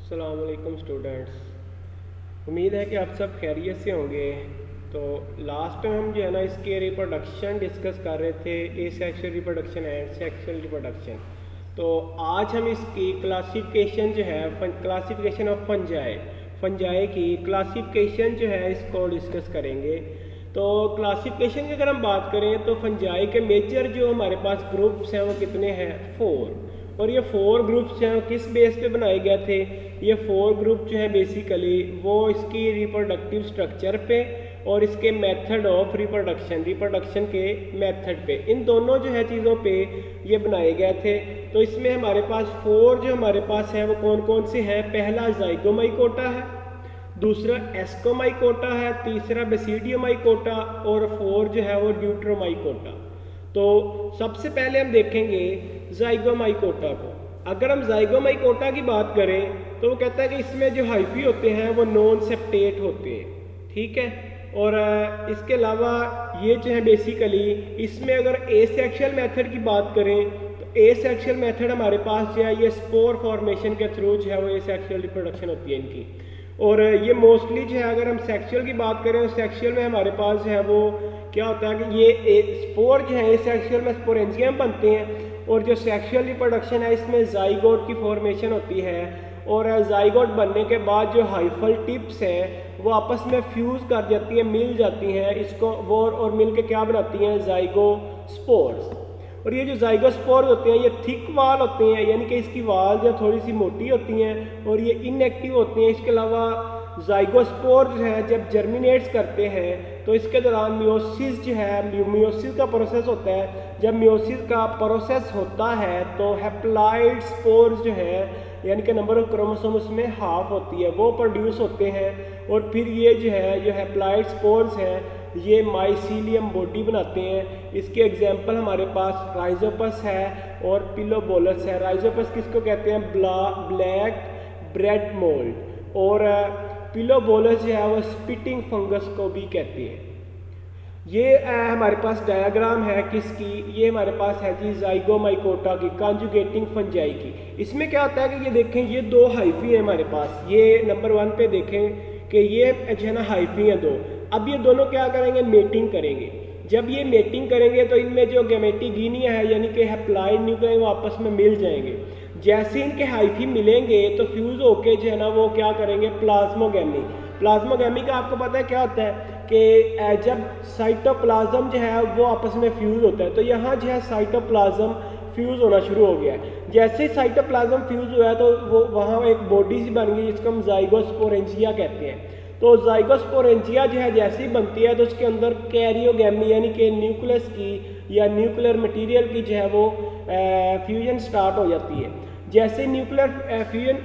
अस्सलाम वालेकुम स्टूडेंट्स। उम्मीद है कि आप सब खैरियत से होंगे। तो लास्ट टाइम हम जो है ना इसके रिप्रोडक्शन डिस्कस कर रहे थे, asexual reproduction and sexual reproduction. तो आज हम इसकी क्लासिफिकेशन जो है क्लासिफिकेशन ऑफ फंजाई की क्लासिफिकेशन जो है इसको डिस्कस करेंगे। तो क्लासिफिकेशन की अगर हम बात करें तो फंजाई के मेजर जो हमारे पास ग्रुप्स हैं वो कितने हैं? 4। और ये 4 ग्रुप्स जो हैं किस बेस पे बनाए गए थे? ये 4 ग्रुप जो हैं बेसिकली वो इसकी रिप्रोडक्टिव स्ट्रक्चर पे और इसके मेथड ऑफ रिप्रोडक्शन के मेथड पे, इन दोनों जो है चीज़ों पे ये बनाए गए थे। तो इसमें हमारे पास 4 जो हमारे पास है वो कौन कौन से हैं? पहला जाइगोमाइकोटा है, दूसरा एस्कोमाइकोटा है, तीसरा बेसिडियोमाइकोटा और 4 जो है वो ड्यूट्रोमाइकोटा। तो सबसे पहले हम देखेंगे जाइगोमाइकोटा को। अगर हम जाइगोमाइकोटा की बात करें तो वो कहता है कि इसमें जो हाइफी होते हैं वो नॉन सेप्टेट होते हैं, ठीक है। और इसके अलावा ये जो है बेसिकली इसमें अगर एसेक्सुअल मेथड की बात करें तो एसेक्सुअल मेथड हमारे पास जो है ये स्पोर फॉर्मेशन के थ्रू जो है वो एसेक्सुअल रिप्रोडक्शन होती है इनकी। और ये मोस्टली जो है अगर हम सेक्सुअल की बात करें तो सेक्सुअल में हमारे पास जो है वो क्या होता है कि ये स्पोर जो है एसेक्सुअल में स्पोरेंजियम बनते हैं और जो सेक्सुअल रिप्रोडक्शन है इसमें जाइगोट की फॉर्मेशन होती है। और जाइगोट बनने के बाद जो हाइफल टिप्स हैं वो आपस में फ्यूज़ कर जाती हैं, मिल जाती हैं इसको वो और मिल के क्या बनाती हैं? जाइगोस्पोर्स। और ये जो जाइगोस्पोर्स होते हैं ये थिक वाल होते हैं, यानी कि इसकी वाल जो थोड़ी सी मोटी होती हैं और ये इनएक्टिव होती हैं। इसके अलावा जाइगोस्पोर जो है जब जर्मिनेट्स करते हैं तो इसके दौरान मियोसिस जो है मियोसिस का प्रोसेस होता है। जब मियोसिस का प्रोसेस होता है तो हैप्लॉइड स्पोर्स जो है यानी कि नंबर ऑफ क्रोमोसोम उसमें हाफ होती है वो प्रोड्यूस होते हैं। और फिर ये जो है जो हैप्लॉइड स्पोर्स हैं ये माइसीलियम बॉडी बनाते हैं। इसके एग्जांपल हमारे पास राइजोपस है और पिलोबोलस है। राइजोपस किसको कहते हैं? Black bread mould. और पिलोबोलस जो है वो स्पिटिंग फंगस को भी कहते हैं। ये हमारे पास डायग्राम है किसकी? ये हमारे पास है जी जाइगोमाइकोटा की, कॉन्जुगेटिंग फंजाई की। इसमें क्या होता है कि ये देखें ये 2 हाइफी है हमारे पास। ये नंबर 1 पे देखें कि ये जो है ना हाइफी है 2। अब ये दोनों क्या करेंगे? मेटिंग करेंगे। जब ये मेटिंग करेंगे तो इनमें जो गैमेटिगिनिया है यानी कि हैप्लॉइड न्यूक्लियस वो आपस में मिल जाएंगे। जैसे इनके हाइफी मिलेंगे तो फ्यूज होके जो है ना वो क्या करेंगे? प्लाज्मोगैमी। प्लाज्मोगैमी का आपको पता है क्या होता है कि जब साइटोप्लाज्म जो है वो आपस में फ्यूज होता है तो यहाँ जो है साइटोप्लाज्म फ्यूज होना शुरू हो गया है। जैसे ही साइटोप्लाज्म फ्यूज हुआ है तो वो वहाँ एक बॉडी सी बन गई जिसको हम जाइगोस्पोरेंजिया कहते हैं। तो जाइगोस्पोरेंजिया जो है जैसी बनती है तो उसके अंदर कैरियोगैमी यानी कि न्यूक्लियस की या न्यूक्लियर मटेरियल की जो है वो फ्यूजन स्टार्ट हो जाती है। जैसे न्यूक्लियर फ्यूजन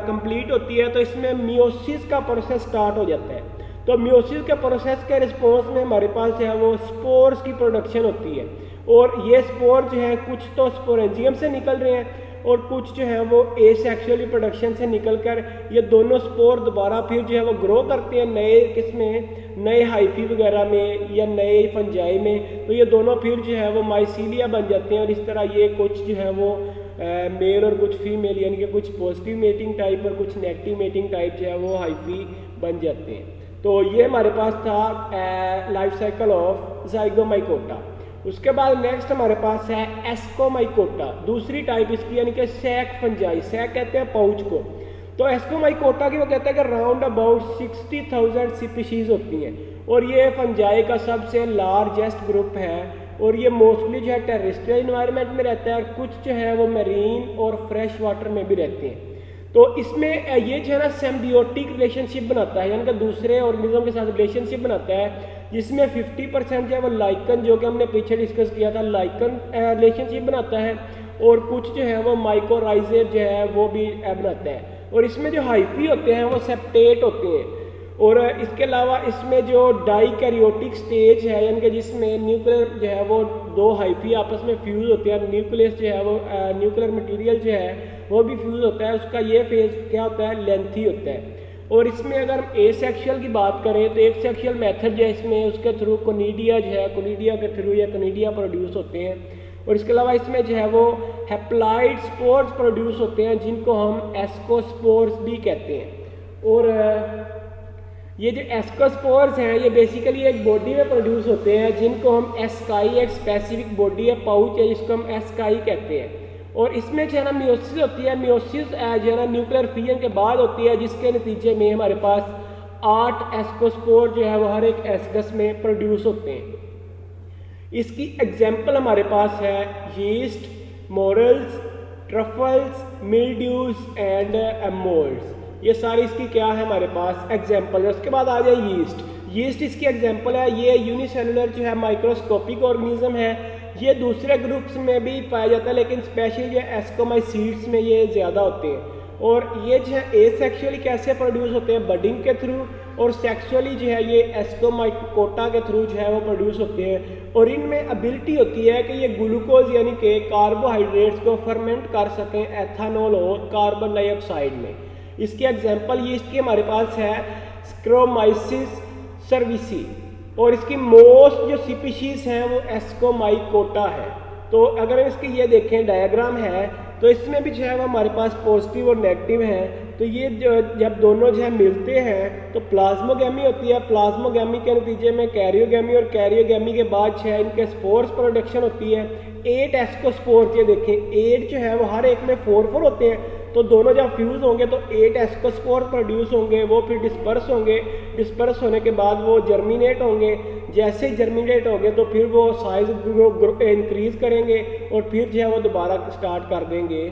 कंप्लीट होती है तो इसमें मियोसिस का प्रोसेस स्टार्ट हो जाता है। तो मियोसिस के प्रोसेस के रिस्पॉन्स में हमारे पास जो है वो स्पोर्स की प्रोडक्शन होती है। और ये स्पोर जो है कुछ तो स्पोरेंजियम से निकल रहे हैं और कुछ जो है वो एसेक्सुअल रिप्रोडक्शन से निकलकर ये दोनों स्पोर दोबारा फिर जो है वो ग्रो करते हैं नए किसमें? नए हाइफी वगैरह में या नए फंजाई में। तो ये दोनों फिर जो है वो माइसीलिया बन जाते हैं और इस तरह ये कुछ जो है वो मेल और कुछ फीमेल यानी कि कुछ पॉजिटिव मेटिंग टाइप और कुछ नेगेटिव मेटिंग टाइप जो है वो हाइफी बन जाते हैं। तो ये हमारे पास था लाइफ साइकिल ऑफ जाइगोमाइकोटा। उसके बाद नेक्स्ट हमारे पास है एस्कोमाइकोटा, दूसरी टाइप इसकी यानी कि सैक फंजाई। सैक कहते हैं पाउच को। तो एस्कोमाइकोटा की वो कहते हैं कि राउंड अबाउट 60,000 स्पीशीज होती हैं और ये फंजाई का सबसे लार्जेस्ट ग्रुप है। और ये मोस्टली जो है टेरेस्ट्रियल इन्वायरमेंट में रहता है और कुछ जो है वो मरीन और फ्रेश वाटर में भी रहते हैं। तो इसमें ये जो है ना सिम्बियोटिक रिलेशनशिप बनाता है यानी कि दूसरे ऑर्गेनिज्म के साथ रिलेशनशिप बनाता है जिसमें 50% जो है वो लाइकन जो कि हमने पीछे डिस्कस किया था लाइकन रिलेशनशिप बनाता है और कुछ जो है वो माइकोराइजर जो है वो भी बनाता है। और इसमें जो हाइफी होते हैं वो सेप्टेट होते हैं। और इसके अलावा इसमें जो डाइकैरियोटिक स्टेज है यानी कि जिसमें न्यूक्लियर जो है वो 2 हाइफी आपस में फ्यूज होते हैं, न्यूक्लियस जो है वो न्यूक्लियर मटेरियल जो है वो भी फ्यूज होता है, उसका ये फेज क्या होता है? लेंथी होता है। और इसमें अगर हम एसेक्सुअल की बात करें तो एक सेक्सुअल मेथड जो है इसमें उसके थ्रू कोनिडिया जो है कोनिडिया के थ्रू या कोनिडिया प्रोड्यूस होते हैं। और इसके अलावा इसमें जो है वो हैप्लॉइड स्पोर्स प्रोड्यूस होते हैं जिनको हम एस्कोस्पोर्स भी कहते हैं। और ये जो एस्कोस्पोर्स हैं ये बेसिकली एक बॉडी में प्रोड्यूस होते हैं जिनको हम एस्काई, एक स्पेसिफिक बॉडी है, पाउच है जिसको हम एस्काई कहते हैं। और इसमें जो है ना मियोसिस होती है, मियोसिस जो है ना न्यूक्लियर फिजन के बाद होती है, जिसके नतीजे में हमारे पास 8 एस्कोस्पोर जो है वो हर एक एस्कस में प्रोड्यूस होते हैं। इसकी एग्जाम्पल हमारे पास है yeast, morels, truffles, mildews and moulds. ये सारी इसकी क्या है हमारे पास एग्जाम्पल है। उसके बाद आ जाए यीस्ट। यीस्ट इसकी एग्जाम्पल है, ये यूनिसेलुलर जो है माइक्रोस्कोपिक ऑर्गेनिज्म है। ये दूसरे ग्रुप्स में भी पाया जाता है लेकिन स्पेशली जो एस्कोमाइसीड्स में ये ज़्यादा होते हैं। और ये जो है एसेक्सुअली कैसे प्रोड्यूस होते हैं, बडिंग के थ्रू, और सेक्सुअली जो है ये एस्कोमाइकोटा के थ्रू जो है वो प्रोड्यूस होते हैं। और इनमें एबिलिटी होती है कि ये ग्लूकोज यानी कि कार्बोहाइड्रेट्स को फर्मेंट कर सकें एथानॉल और कार्बन डाइऑक्साइड में। इसकी एग्जांपल यीस्ट की हमारे पास है स्क्रोमाइसिस सर्विसी, और इसकी मोस्ट जो स्पीशीज हैं वो एस्कोमाइकोटा है। तो अगर हम इसकी ये देखें डायग्राम है तो इसमें भी जो है वो हमारे पास पॉजिटिव और नेगेटिव है। तो ये जब दोनों जो है मिलते हैं तो प्लाज्मोगेमी होती है। प्लाज्मोगेमी के नतीजे में कैरियोगेमी, और कैरियोगेमी के बाद जो है इनके स्पोर्स प्रोडक्शन होती है। 8 एस्कोस्पोर्स, ये देखें 8 जो है वो हर एक में 4 होते हैं। तो दोनों जब फ्यूज़ होंगे तो 8 एस्कोस्पोर प्रोड्यूस होंगे, वो फिर डिस्पर्स होंगे। डिस्पर्स होने के बाद वो जर्मिनेट होंगे। जैसे ही जर्मिनेट होंगे तो फिर वो साइज इंक्रीज़ करेंगे और फिर जो है वो दोबारा स्टार्ट कर देंगे,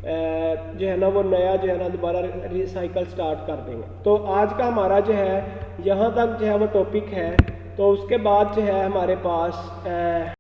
जो है ना वो नया जो है ना दोबारा रिसाइकल स्टार्ट कर देंगे। तो आज का हमारा जो है यहाँ तक जो है वो टॉपिक है। तो उसके बाद जो है हमारे पास